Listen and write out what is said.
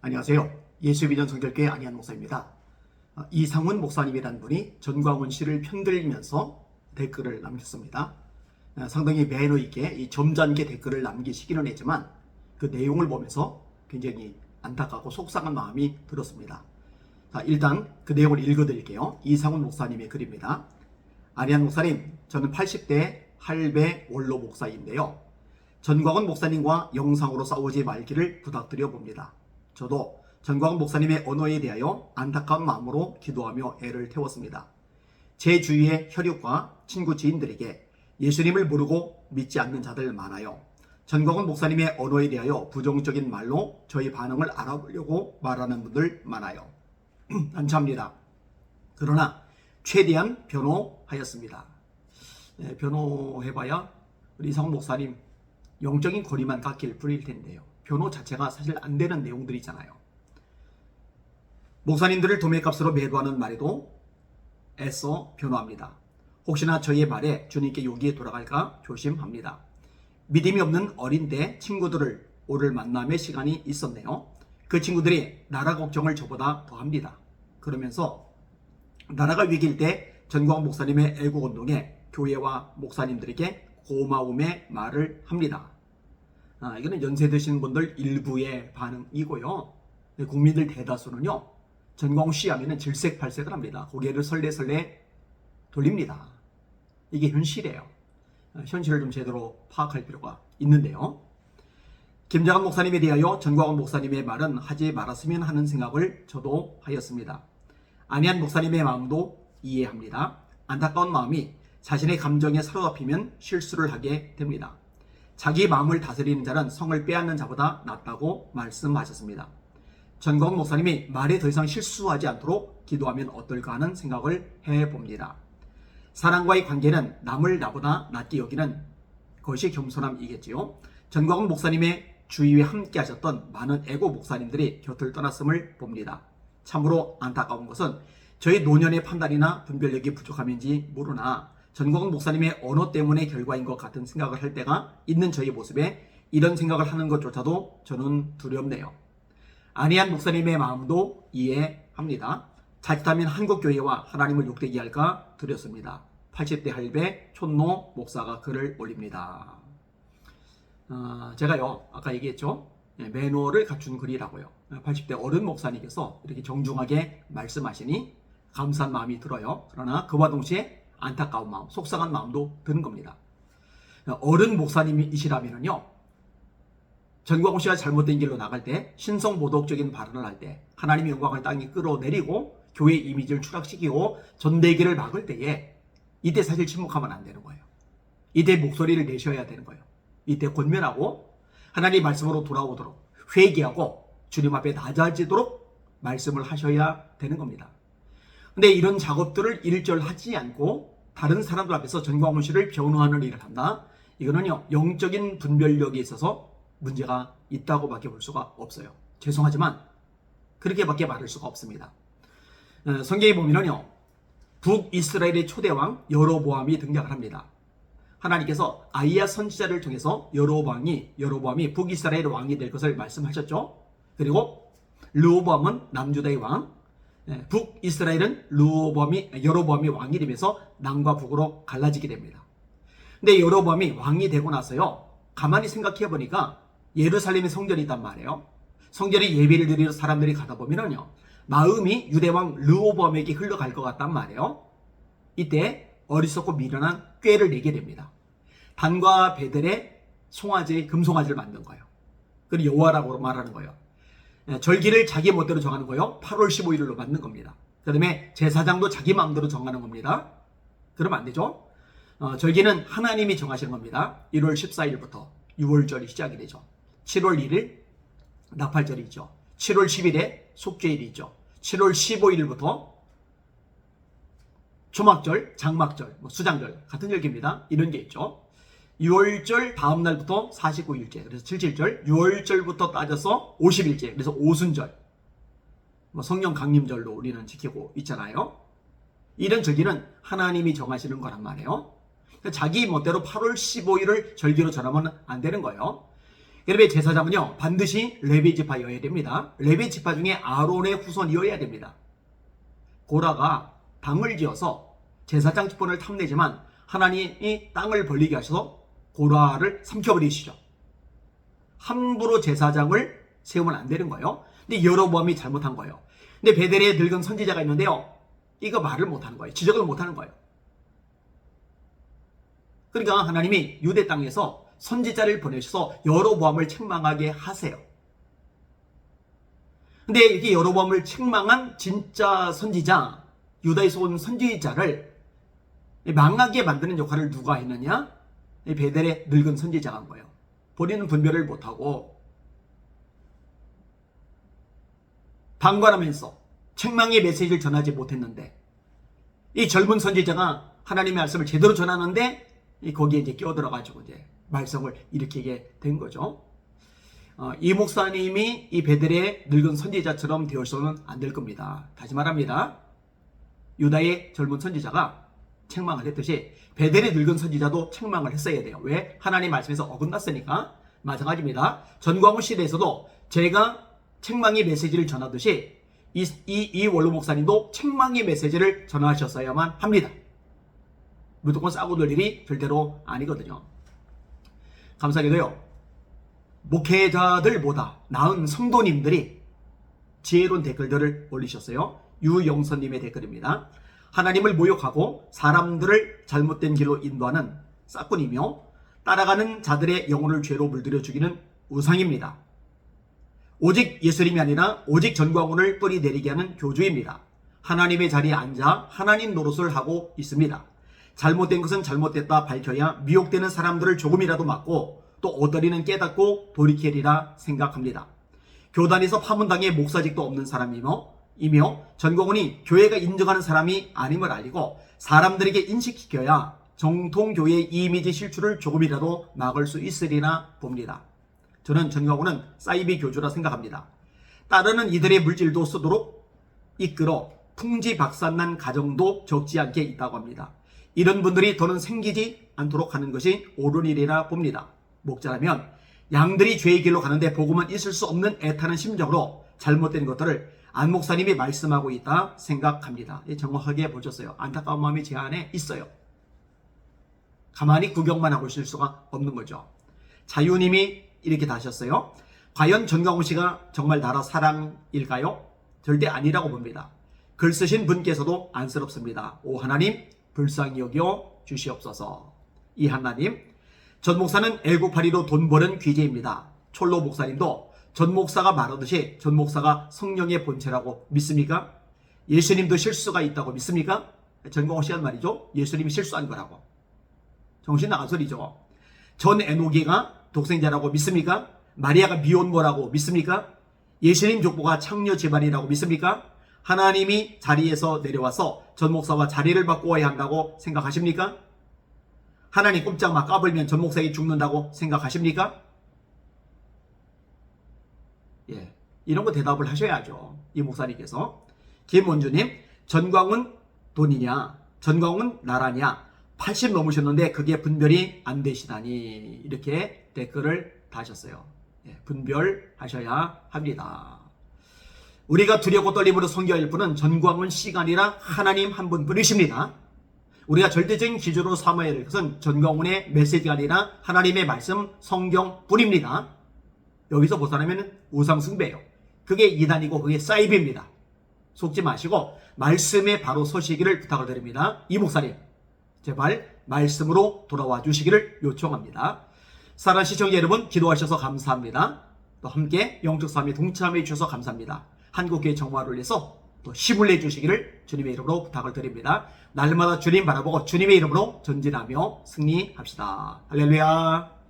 안녕하세요. 예수비전 성결교회 안희한 목사입니다. 이상훈 목사님이라는 분이 전광훈 씨를 편들면서 댓글을 남겼습니다. 상당히 매너 있게 이 점잖게 댓글을 남기시기는 했지만 그 내용을 보면서 굉장히 안타깝고 속상한 마음이 들었습니다. 일단 그 내용을 읽어드릴게요. 이상훈 목사님의 글입니다. 안희한 목사님, 저는 80대 할배 원로 목사인데요. 전광훈 목사님과 영상으로 싸우지 말기를 부탁드려 봅니다. 저도 전광훈 목사님의 언어에 대하여 안타까운 마음으로 기도하며 애를 태웠습니다. 제 주위의 혈육과 친구 지인들에게 예수님을 모르고 믿지 않는 자들 많아요. 전광훈 목사님의 언어에 대하여 부정적인 말로 저희 반응을 알아보려고 말하는 분들 많아요. 안차합니다. 그러나 최대한 변호하였습니다. 변호해봐야 우리 이상훈 목사님 영적인 거리만 깎일 뿐일 텐데요. 변호 자체가 사실 안 되는 내용들이잖아요. 목사님들을 도매값으로 매도하는 말에도 애써 변호합니다. 혹시나 저희의 말에 주님께 용기에 돌아갈까 조심합니다. 믿음이 없는 어린데 친구들을 오늘 만남의 시간이 있었네요. 그 친구들이 나라 걱정을 저보다 더 합니다. 그러면서 나라가 위기일 때 전광훈 목사님의 애국운동에 교회와 목사님들에게 고마움의 말을 합니다. 이거는 연세 드신 분들 일부의 반응이고요. 국민들 대다수는요, 전광훈 씨 하면은 질색팔색을 합니다. 고개를 설레설레 돌립니다. 이게 현실이에요. 현실을 좀 제대로 파악할 필요가 있는데요. 김장한 목사님에 대하여 전광훈 목사님의 말은 하지 말았으면 하는 생각을 저도 하였습니다. 안희한 목사님의 마음도 이해합니다. 안타까운 마음이 자신의 감정에 사로잡히면 실수를 하게 됩니다. 자기 마음을 다스리는 자는 성을 빼앗는 자보다 낫다고 말씀하셨습니다. 전광훈 목사님이 말에 더 이상 실수하지 않도록 기도하면 어떨까 하는 생각을 해봅니다. 사람과의 관계는 남을 나보다 낫게 여기는 것이 겸손함이겠지요. 전광훈 목사님의 주위에 함께 하셨던 많은 애고 목사님들이 곁을 떠났음을 봅니다. 참으로 안타까운 것은 저희 노년의 판단이나 분별력이 부족함인지 모르나 전광훈 목사님의 언어 때문에 결과인 것 같은 생각을 할 때가 있는 저희 모습에 이런 생각을 하는 것조차도 저는 두렵네요. 안희한 목사님의 마음도 이해합니다. 자칫하면 한국교회와 하나님을 욕되게 할까 두렵습니다. 80대 할배 촌노 목사가 글을 올립니다. 제가요 아까 얘기했죠. 매너를 갖춘 글이라고요. 80대 어른 목사님께서 이렇게 정중하게 말씀하시니 감사한 마음이 들어요. 그러나 그와 동시에 안타까운 마음, 속상한 마음도 드는 겁니다. 어른 목사님이시라면요, 전광훈 씨가 잘못된 길로 나갈 때, 신성모독적인 발언을 할 때, 하나님의 영광을 땅에 끌어내리고 교회 이미지를 추락시키고 전대기를 막을 때에 이때 사실 침묵하면 안 되는 거예요. 이때 목소리를 내셔야 되는 거예요. 이때 권면하고 하나님의 말씀으로 돌아오도록 회개하고 주님 앞에 낮아지도록 말씀을 하셔야 되는 겁니다. 근데 이런 작업들을 일절하지 않고 다른 사람들 앞에서 전광훈 씨를 변호하는 일을 한다. 이거는요, 영적인 분별력에 있어서 문제가 있다고밖에 볼 수가 없어요. 죄송하지만 그렇게밖에 말할 수가 없습니다. 성경에 보면은요, 북이스라엘의 초대왕 여로보암이 등장을 합니다. 하나님께서 아이야 선지자를 통해서 여로보암이 북이스라엘 왕이 될 것을 말씀하셨죠. 그리고 르호보암은 남유다의 왕, 북이스라엘은 여로보암이 왕이 되면서 남과 북으로 갈라지게 됩니다. 근데 여로보암이 왕이 되고 나서요, 가만히 생각해 보니까 예루살렘에 성전이 있단 말이에요. 성전에 예배를 드리러 사람들이 가다 보면은요, 마음이 유대왕 르호보암에게 흘러갈 것 같단 말이에요. 이때 어리석고 미련한 꾀를 내게 됩니다. 단과 베델에 금송아지를 만든 거예요. 그리고 여호와라고 말하는 거예요. 절기를 자기 멋대로 정하는 거예요. 8월 15일로 만든 겁니다. 그 다음에 제사장도 자기 마음대로 정하는 겁니다. 그러면 안 되죠. 절기는 하나님이 정하시는 겁니다. 1월 14일부터 6월절이 시작이 되죠. 7월 1일 나팔절이 있죠. 7월 10일에 속죄일이 있죠. 7월 15일부터 초막절, 장막절, 수장절 같은 절기입니다. 이런 게 있죠. 6월절 다음 날부터 49일째, 그래서 77절, 6월절부터 따져서 50일째, 그래서 오순절, 성령 강림절로 우리는 지키고 있잖아요. 이런 절기는 하나님이 정하시는 거란 말이에요. 자기 멋대로 8월 15일을 절기로 정하면 안 되는 거예요. 여러분의 제사장은요 반드시 레위 지파여야 됩니다. 레위 지파 중에 아론의 후손이어야 됩니다. 고라가 방을 지어서 제사장 직분을 탐내지만 하나님이 땅을 벌리게 하셔서 고라를 삼켜버리시죠. 함부로 제사장을 세우면 안 되는 거예요. 근데 여로보암이 잘못한 거예요. 근데 베델에 늙은 선지자가 있는데요, 이거 말을 못하는 거예요. 지적을 못하는 거예요. 그러니까 하나님이 유대 땅에서 선지자를 보내셔서 여로보암을 책망하게 하세요. 근데 이렇게 여로보암을 책망한 진짜 선지자, 유다에서 온 선지자를 망하게 만드는 역할을 누가 했느냐? 베델의 늙은 선지자가 한 거예요. 본인은 분별을 못하고 방관하면서 책망의 메시지를 전하지 못했는데, 이 젊은 선지자가 하나님의 말씀을 제대로 전하는데 거기에 이제 끼어들어가지고 이제 말썽을 일으키게 된 거죠. 이 목사님이 이 베델의 늙은 선지자처럼 되어서는 안 될 겁니다. 다시 말합니다. 유다의 젊은 선지자가 책망을 했듯이 베델의 늙은 선지자도 책망을 했어야 돼요. 왜? 하나님 말씀에서 어긋났으니까. 마찬가지입니다. 전광훈 시대에서도 제가 책망의 메시지를 전하듯이 이 원로 목사님도 책망의 메시지를 전하셨어야만 합니다. 무조건 싸고 놀 일이 절대로 아니거든요. 감사하게도요, 목회자들보다 나은 성도님들이 지혜로운 댓글들을 올리셨어요. 유영선님의 댓글입니다. 하나님을 모욕하고 사람들을 잘못된 길로 인도하는 싹군이며 따라가는 자들의 영혼을 죄로 물들여 죽이는 우상입니다. 오직 예수님이 아니라 오직 전광훈을 뿌리내리게 하는 교주입니다. 하나님의 자리에 앉아 하나님 노릇을 하고 있습니다. 잘못된 것은 잘못됐다 밝혀야 미혹되는 사람들을 조금이라도 막고 또 오더리는 깨닫고 돌이키리라 생각합니다. 교단에서 파문당해 목사직도 없는 사람이며 전광훈이 교회가 인정하는 사람이 아님을 알리고 사람들에게 인식시켜야 정통교회의 이미지 실추를 조금이라도 막을 수 있으리나 봅니다. 저는 전광훈은 사이비 교주라 생각합니다. 따르는 이들의 물질도 쓰도록 이끌어 풍지박산난 가정도 적지 않게 있다고 합니다. 이런 분들이 더는 생기지 않도록 하는 것이 옳은 일이라 봅니다. 목자라면 양들이 죄의 길로 가는데 복음은 있을 수 없는 애타는 심정으로 잘못된 것들을 안 목사님이 말씀하고 있다 생각합니다. 정확하게 보셨어요. 안타까운 마음이 제 안에 있어요. 가만히 구경만 하고 있을 수가 없는 거죠. 자유님이 이렇게 다셨어요. 과연 전광훈 씨가 정말 나라 사랑일까요? 절대 아니라고 봅니다. 글 쓰신 분께서도 안쓰럽습니다. 오 하나님 불쌍히 여겨 주시옵소서. 이 하나님, 전 목사는 애국파리로 돈 버는 귀재입니다. 촐로 목사님도 전 목사가 말하듯이 전 목사가 성령의 본체라고 믿습니까? 예수님도 실수가 있다고 믿습니까? 전광훈 씨가 말이죠. 예수님이 실수한 거라고. 정신 나간 소리죠. 전 에노기가 독생자라고 믿습니까? 마리아가 미혼모라고 믿습니까? 예수님 족보가 창녀 집안이라고 믿습니까? 하나님이 자리에서 내려와서 전 목사와 자리를 바꾸어야 한다고 생각하십니까? 하나님 꼼짝 막 까불면 전 목사에게 죽는다고 생각하십니까? 예, 이런 거 대답을 하셔야죠. 이 목사님께서. 김원주님, 전광훈 돈이냐? 전광훈 나라냐? 80 넘으셨는데 그게 분별이 안 되시다니, 이렇게 댓글을 다셨어요. 예, 분별하셔야 합니다. 우리가 두렵고 떨림으로 섬겨야 할 분은 전광훈 씨가 아니라 하나님 한 분뿐이십니다. 우리가 절대적인 기준으로 삼아야 할 것은 전광훈의 메시지가 아니라 하나님의 말씀 성경뿐입니다. 여기서 벗어나면 우상숭배예요. 그게 이단이고 그게 사이비입니다. 속지 마시고 말씀에 바로 서시기를 부탁을 드립니다. 이 목사님 제발 말씀으로 돌아와 주시기를 요청합니다. 사랑하는 시청자 여러분, 기도하셔서 감사합니다. 또 함께 영적 삶에 동참해 주셔서 감사합니다. 한국교회 정화를 위해서 또 힘을 내주시기를 주님의 이름으로 부탁을 드립니다. 날마다 주님 바라보고 주님의 이름으로 전진하며 승리합시다. 할렐루야.